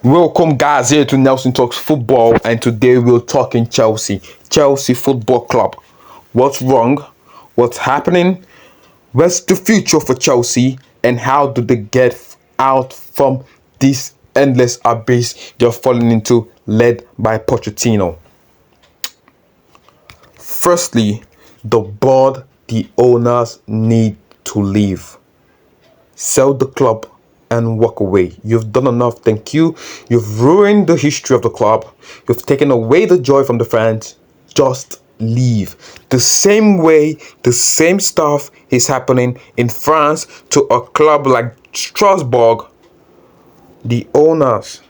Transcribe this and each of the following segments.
Welcome, guys, here to Nelson Talks Football, and today we're talking Chelsea Football Club. What's wrong? What's happening? What's the future for Chelsea, and how do they get out from this endless abyss they're falling into, led by Pochettino? Firstly, the board, the owners need to leave. Sell the club and walk away. You've done enough, thank you. You've ruined the history of the club. You've taken away the joy from the fans. Just leave. The same way, the same stuff is happening in France to a club like Strasbourg. The owners,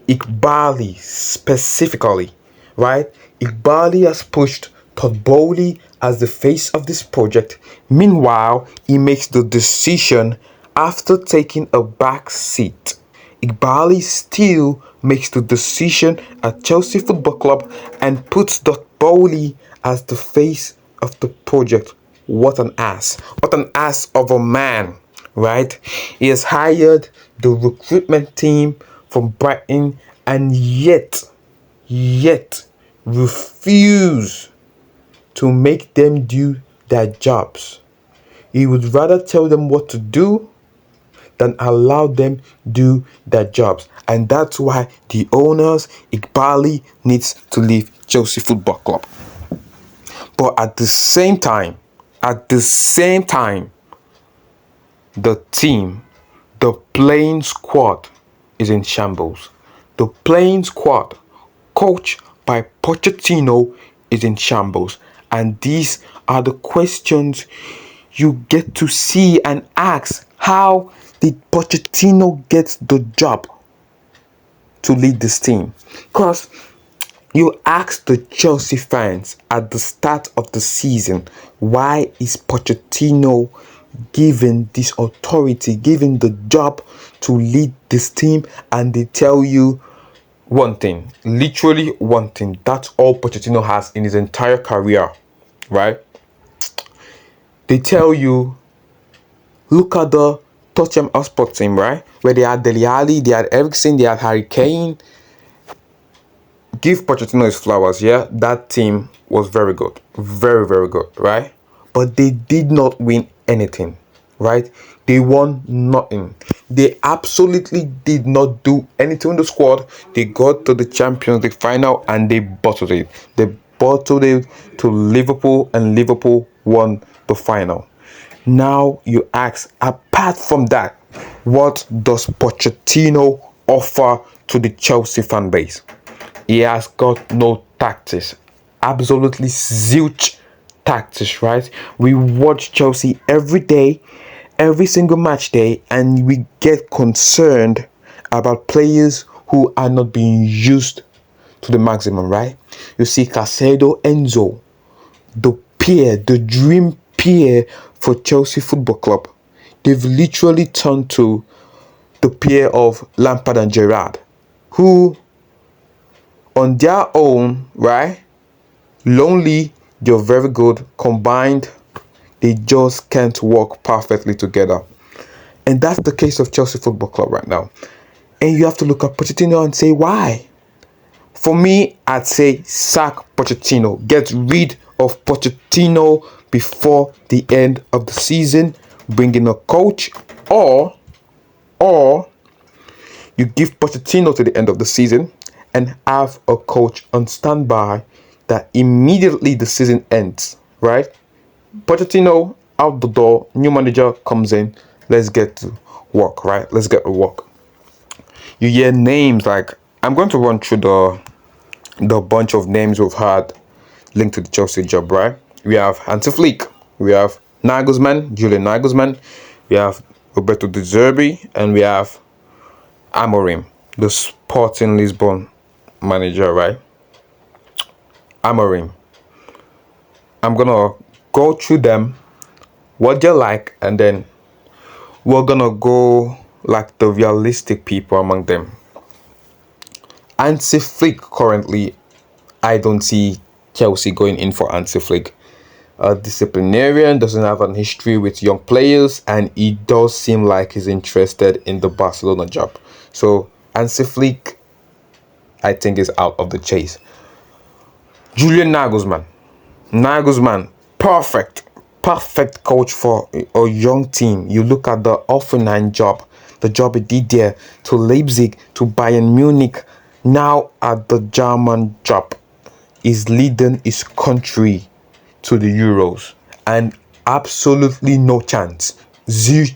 egbali specifically, right? Egbali has pushed Todd Bowley as the face of this project. Meanwhile, he makes the decision after taking a back seat. Egbali still makes the decision at Chelsea Football Club and puts Todd Bowley as the face of the project. What an ass. What an ass of a man, right? He has hired the recruitment team from Brighton and yet refuse to make them do their jobs. He would rather tell them what to do than allow them do their jobs. And that's why the owners, Egbali, needs to leave Chelsea Football Club. But at the same time, the team, the playing squad is in shambles. The playing squad, coached by Pochettino, is in shambles. And these are the questions you get to see and ask. How did Pochettino get the job to lead this team? Because you ask the Chelsea fans at the start of the season, why is Pochettino given this authority, given the job to lead this team? And they tell you one thing, literally one thing. That's all Pochettino has in his entire career, right? They tell you, look at the Tottenham Hotspur team, right? Where they had Dele Alli, they had Eriksen, they had Harry Kane. Give Pochettino his flowers, yeah? That team was very good. Very, very good, right? But they did not win anything, right? They won nothing. They absolutely did not do anything in the squad. They got to the Champions League final and they bottled it. They bottled it to Liverpool, and Liverpool won the final. Now you ask, apart from that, what does Pochettino offer to the Chelsea fan base? He has got no tactics. Absolutely zilch tactics, right? We watch Chelsea every day, every single match day, and we get concerned about players who are not being used to the maximum, right? You see Caicedo, Enzo, the dream peer for Chelsea Football Club. They've literally turned to the peer of Lampard and Gerrard, who on their own, right? Lonely, they're very good. Combined, they just can't work perfectly together. And that's the case of Chelsea Football Club right now. And you have to look at Pochettino and say, why? For me, I'd say sack Pochettino. Get rid of Pochettino before the end of the season. Bring in a coach, or you give Pochettino to the end of the season and have a coach on standby that immediately the season ends, right? Pochettino out the door, new manager comes in, let's get to work, right? Let's get to work. You hear names like, I'm going to run through the bunch of names we've had linked to the Chelsea job, right? We have Hansi Flick, we have Julian Nagelsmann, we have Roberto De Zerbi, and we have Amorim, the Sporting Lisbon manager, right? Amorim. I'm gonna go through them, what they like, and then we're gonna go like the realistic people among them. Hansi Flick, currently, I don't see Chelsea going in for Hansi Flick. A disciplinarian, doesn't have an history with young players, and he does seem like he's interested in the Barcelona job. So Hansi Flick, I think, is out of the chase. Julian Nagelsmann. Nagelsmann, perfect coach for a young team. You look at the Offenheim job, the job he did there, to Leipzig, to Bayern Munich, now at the German job. Is leading his country to the Euros, and absolutely no chance, zero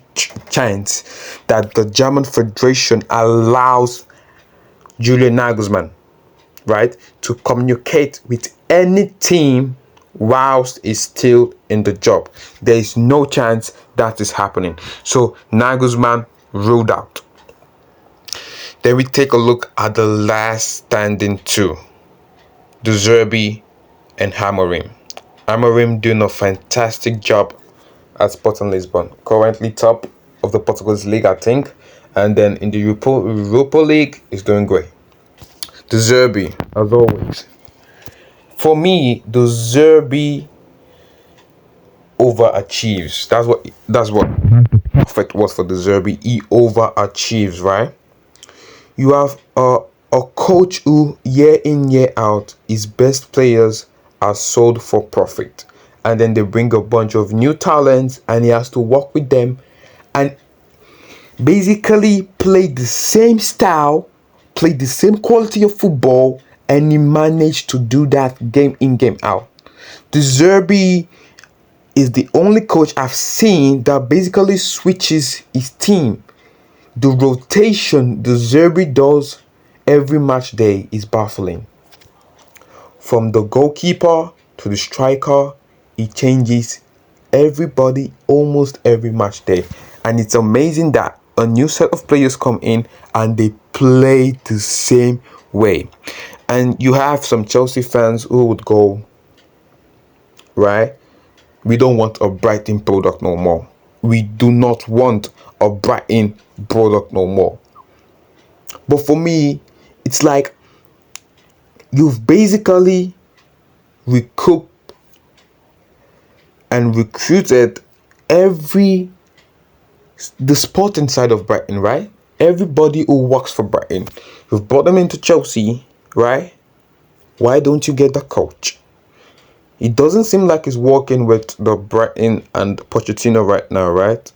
chance that the German Federation allows Julian Nagelsmann, right, to communicate with any team whilst he's still in the job. There is no chance that is happening. So Nagelsmann ruled out. Then we take a look at the last standing two, De Zerbi and Amorim. Amorim doing a fantastic job at Sporting Lisbon. Currently top of the Portuguese league, I think. And then in the Europa League, is doing great. De Zerbi, as always. For me, De Zerbi overachieves. That's what perfect was for De Zerbi. He overachieves, right? You have a coach who year in, year out, his best players are sold for profit. And then they bring a bunch of new talents and he has to work with them and basically play the same style, play the same quality of football, and he managed to do that game in, game out. De Zerbi is the only coach I've seen that basically switches his team. The rotation De Zerbi does every match day is baffling. From the goalkeeper to the striker, he changes everybody almost every match day. And it's amazing that a new set of players come in and they play the same way. And you have some Chelsea fans who would go, right, we don't want a Brighton product no more. We do not want a Brighton product no more. But for me, it's like you've basically recouped and recruited the sport inside of Brighton, right? Everybody who works for Brighton. You've brought them into Chelsea, right? Why don't you get the coach? It doesn't seem like he's working with the Brighton and Pochettino right now, right?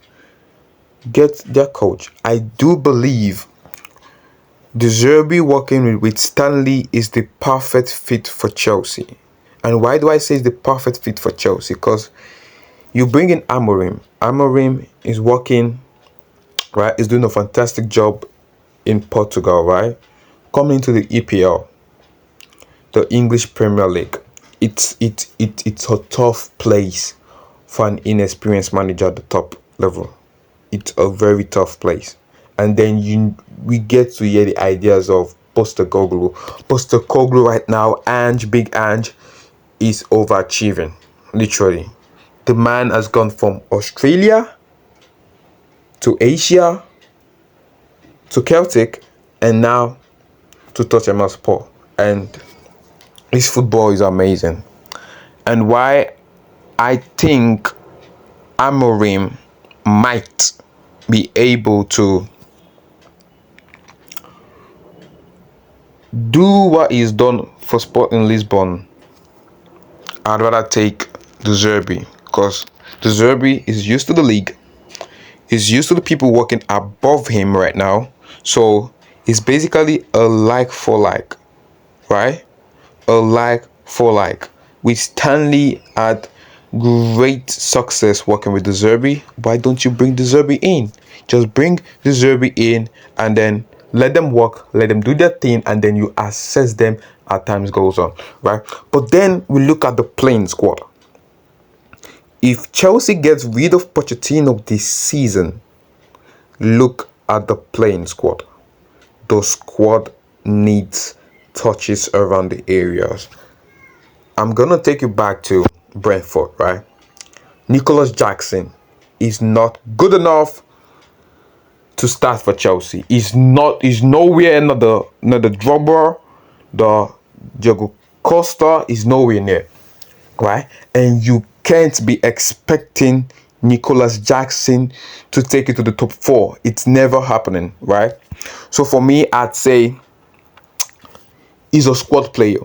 Get their coach. I do believe De Zerbi working with Stanley is the perfect fit for Chelsea. And why do I say it's the perfect fit for Chelsea? Because you bring in Amorim. Amorim is working, right? He's doing a fantastic job in Portugal, right? Coming into the EPL, the English Premier League. It's a tough place for an inexperienced manager at the top level. It's a very tough place. And then we get to hear the ideas of Postecoglou. Postecoglou right now, Big Ange, is overachieving. Literally. The man has gone from Australia to Asia to Celtic and now to Tottenham Hotspur. And his football is amazing. And why I think Amorim might be able to do what he's done for Sporting Lisbon, I'd rather take De Zerbi, because De Zerbi is used to the league. He's used to the people working above him right now. So it's basically a like for like, right? A like for like. With Stanley had great success working with De Zerbi. Why don't you bring De Zerbi in? Just bring De Zerbi in and then let them work, let them do their thing, and then you assess them as time goes on, right? But then we look at the playing squad. If Chelsea gets rid of Pochettino this season, look at the playing squad. The squad needs touches around the areas. I'm gonna take you back to Brentford, right? Nicholas Jackson is not good enough to start for Chelsea. He's nowhere near the Drogba, the Diego Costa is nowhere near, right? And you can't be expecting Nicholas Jackson to take it to the top 4. It's never happening, right? So for me, I'd say he's a squad player.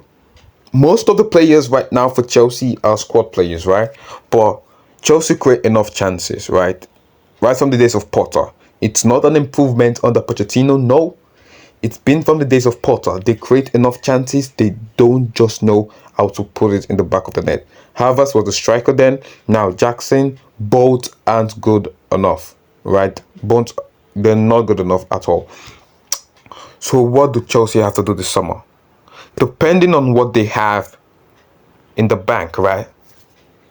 Most of the players right now for Chelsea are squad players, right? But Chelsea create enough chances, right? Right from the days of Potter. It's not an improvement under Pochettino, no. It's been from the days of Potter. They create enough chances. They don't just know how to put it in the back of the net. Havertz was the striker then. Now Jackson, both aren't good enough, right? Both, they're not good enough at all. So what do Chelsea have to do this summer? Depending on what they have in the bank, right?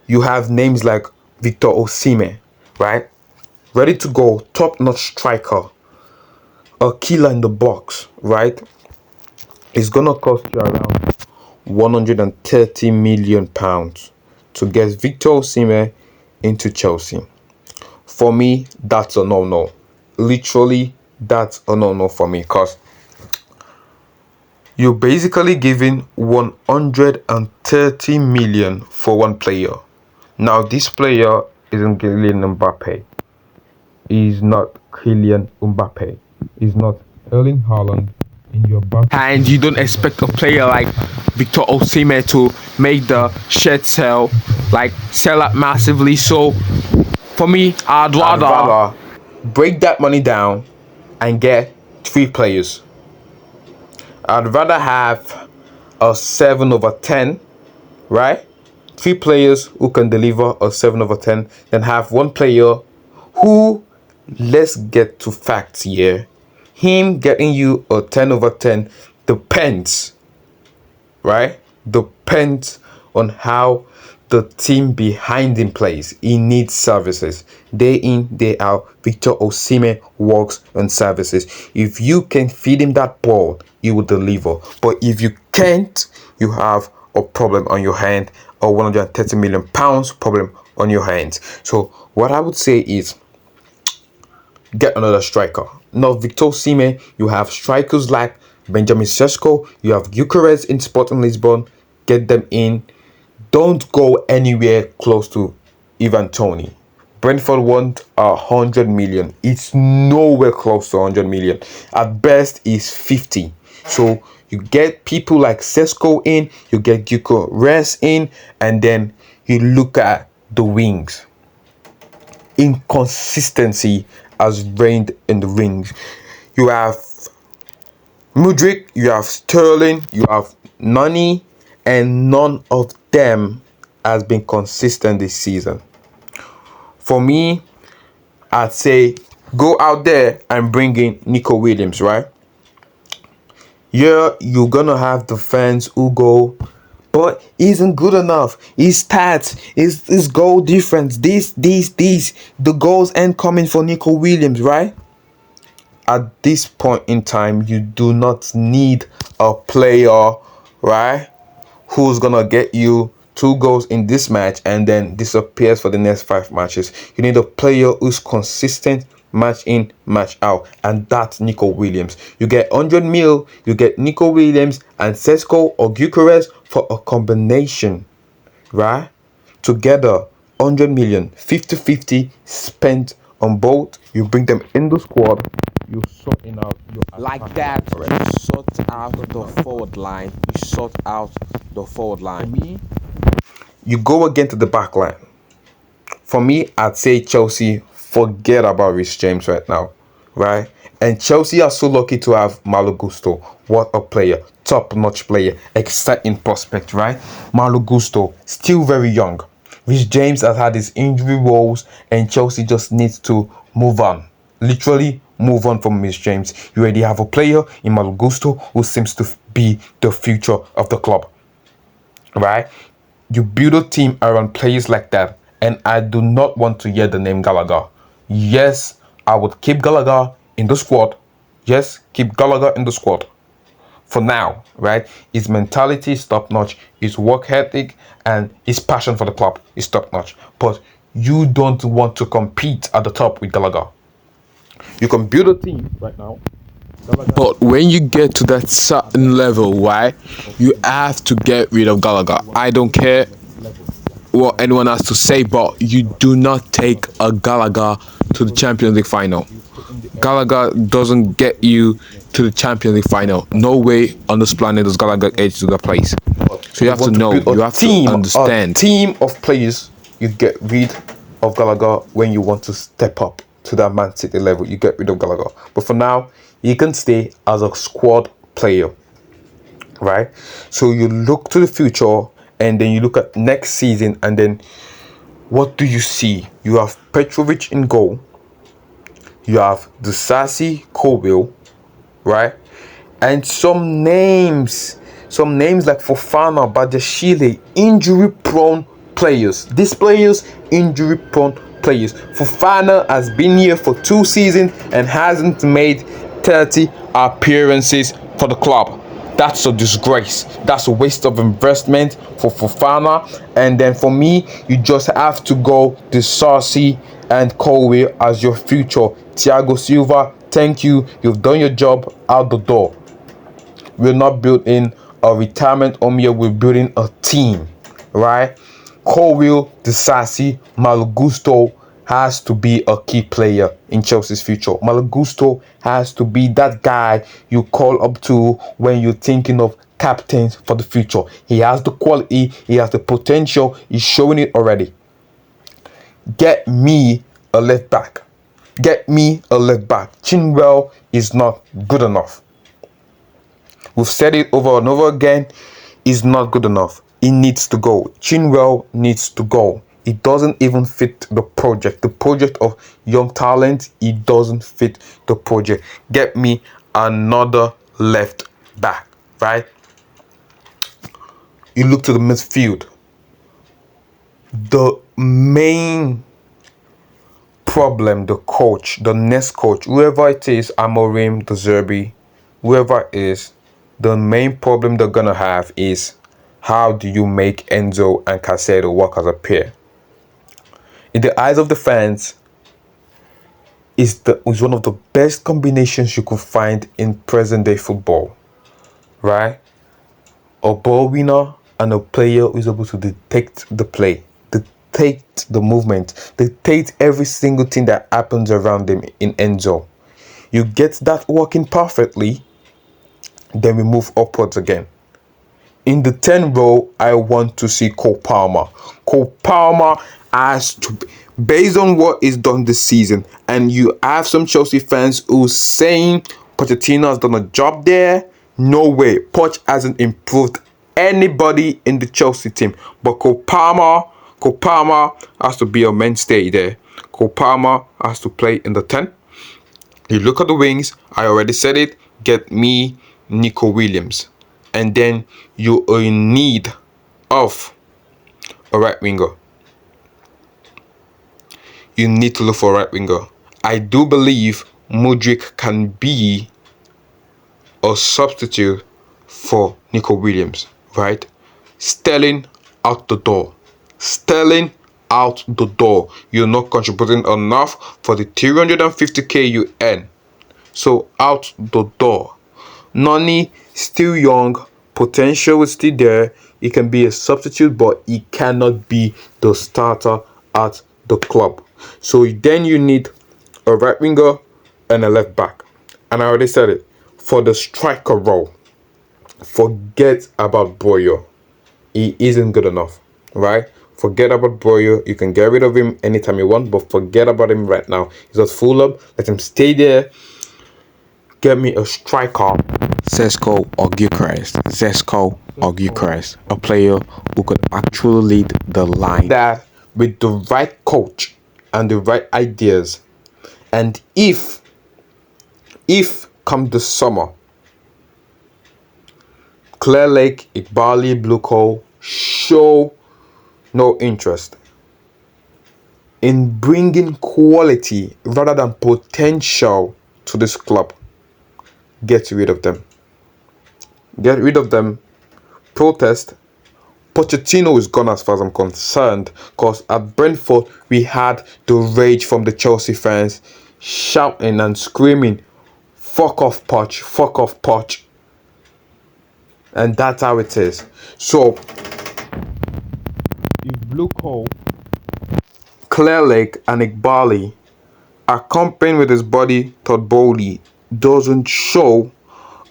You have names like Victor Osimhen, right? Ready to go, top-notch striker, a killer in the box, right? It's gonna cost you around 130 million pounds to get Victor Osimhen into Chelsea. For me, that's a no-no. Literally, that's a no-no for me, because you're basically giving 130 million for one player. Now, this player isn't Kylian Mbappe. He's not Kylian Mbappe. He's not Erling Haaland in your back. And you don't expect a player like Victor Osimhen to make the shed sell, like sell out massively. So, for me, I'd rather break that money down and get 3 players. I'd rather have a 7/10, right? 3 players who can deliver a 7/10, than have one player who, let's get to facts here, him getting you a 10/10 depends, right? Depends on how the team behind him plays. He needs services. Day in, day out, Victor Osimhen works on services. If you can feed him that ball, he will deliver. But if you can't, you have a problem on your hand, a 130 million pounds problem on your hands. So what I would say is, get another striker. Now, Victor Osimhen, you have strikers like Benjamin Sesko, you have Gyökeres in Sporting Lisbon. Get them in. Don't go anywhere close to Ivan Toney. Brentford want 100 million. It's nowhere close to 100 million. At best, is 50. So you get people like Sesko in, you get Gyökeres in, and then you look at the wings. Inconsistency has reigned in the wings. You have Mudryk, you have Sterling, you have Nani, and none of them has been consistent this season. For me, I'd say go out there and bring in Nico Williams, right? Yeah, you're gonna have the fans who go, but he isn't good enough. His stats, his goal difference, these. The goals ain't coming for Nico Williams, right? At this point in time, you do not need a player, right, who's gonna get you 2 goals in this match and then disappears for the next 5 matches. You need a player who's consistent match in, match out, and that's Nico Williams. You get 100 mil, you get Nico Williams and Sesko or Gyökeres for a combination, right? Together, 100 million, 50-50 spent on both. You bring them in the squad, you sorting out your like that. You sort out the forward line. You sort out the forward line. For me, you go again to the back line. For me, I'd say Chelsea forget about Reece James right now, right? And Chelsea are so lucky to have Malo Gusto. What a player, top-notch player, exciting prospect, right? Malo Gusto, still very young. Reece James has had his injury woes, and Chelsea just needs to move on. Literally move on from Reece James. You already have a player in Malo Gusto who seems to be the future of the club, right? You build a team around players like that, and I do not want to hear the name Gallagher. Yes, I would keep Gallagher in the squad. Yes, keep Gallagher in the squad for now, right? His mentality is top-notch, his work ethic and his passion for the club is top-notch. But you don't want to compete at the top with Gallagher. You can build a team right now, but when you get to that certain level, why, you have to get rid of Gallagher. I don't care what anyone has to say, but you do not take a Gallagher to the Champions League final. Gallagher doesn't get you to the Champions League final. No way on this planet does Gallagher get you to that place. So you have to know, you have to understand. team of players. You get rid of Gallagher when you want to step up to that Man City level. You get rid of Gallagher, but for now, he can stay as a squad player, right? So you look to the future, and then you look at next season, and then what do you see? You have Petrovic in goal. You have Disasi, Colwill, right? And some names like Fofana, Badiashile, injury-prone players. These players, injury-prone players. Fofana has been here for 2 seasons and hasn't made 30 appearances for the club. That's a disgrace. That's a waste of investment for Fofana. And then for me, you just have to go Disasi and Colwill as your future. Thiago Silva, thank you. You've done your job, out the door. We're not building a retirement home here. We're building a team, right? Colwill, Disasi, Malagusto has to be a key player in Chelsea's future. Malagusto has to be that guy you call up to when you're thinking of captains for the future. He has the quality, he has the potential, he's showing it already. Get me a left back. Get me a left back. Chinwell is not good enough. We've said it over and over again. He's not good enough. He needs to go. Chinwell needs to go. He doesn't even fit the project. The project of young talent, he doesn't fit the project. Get me another left back, right? You look to the midfield. The main problem, the coach, the next coach, whoever it is, Amorim, De Zerbi, whoever it is, the main problem they're gonna have is how do you make Enzo and Caicedo work as a pair? In the eyes of the fans, is one of the best combinations you could find in present day football, right? A ball winner and a player who is able to detect the play, detect the movement, detect every single thing that happens around them in Enzo. You get that working perfectly, then we move upwards again. In the 10 row, I want to see Cole Palmer. Cole Palmer has to, based on what is done this season, and you have some Chelsea fans who saying Pochettino has done a job there. No way. Poch hasn't improved anybody in the Chelsea team. But Cole Palmer has to be a mainstay there. Cole Palmer has to play in the 10. You look at the wings, I already said it, get me Nico Williams. And then you are in need of a right winger. You need to look for a right winger. I do believe Mudryk can be a substitute for Nico Williams, right? Sterling out the door. Sterling out the door. You're not contributing enough for the 350k you earn. So out the door. Noni, still young, potential is still there. He can be a substitute, but he cannot be the starter at the club. So then you need a right winger and a left back. And I already said it. For the striker role, forget about Boyo. He isn't good enough, right? Forget about Boyo. You can get rid of him anytime you want, but forget about him right now. He's at Fulham. Let him stay there. Get me a striker. Zesco or Gyökeres, a player who could actually lead the line. That with the right coach and the right ideas, and if come the summer, Clear Lake, Egbali, Blueco show no interest in bringing quality rather than potential to this club, get rid of them. Get rid of them. Protest. Pochettino is gone as far as I'm concerned, because at Brentford we had the rage from the Chelsea fans shouting and screaming, fuck off Poch, fuck off Poch. And that's how it is. So Blueco, Clear Lake, and Egbali, accompanied with his body thought boldly, doesn't show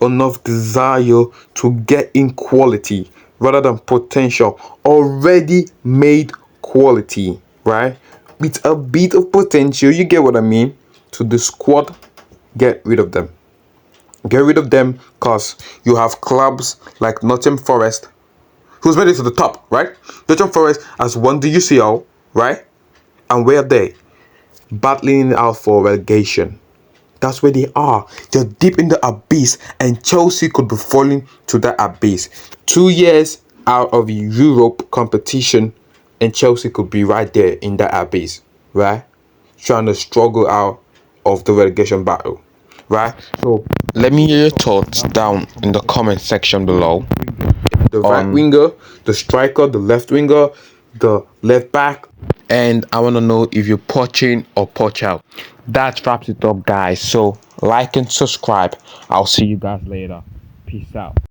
enough desire to get in quality rather than potential, already made quality, right? With a bit of potential, you get what I mean? To the squad, get rid of them. Get rid of them because you have clubs like Nottingham Forest, who's made it to the top, right? Nottingham Forest has won the UCL, right? And where are they? Battling it out for relegation. That's where they are. They're deep in the abyss, and Chelsea could be falling to that abyss. 2 years out of Europe competition, and Chelsea could be right there in that abyss, right? Trying to struggle out of the relegation battle, right? So Let me hear your thoughts down in the comment section below the right on, winger, the striker, the left winger, the left back. and I want to know if you're poaching or poach out. That wraps it up, guys. So like and subscribe. I'll see you guys later. Peace out.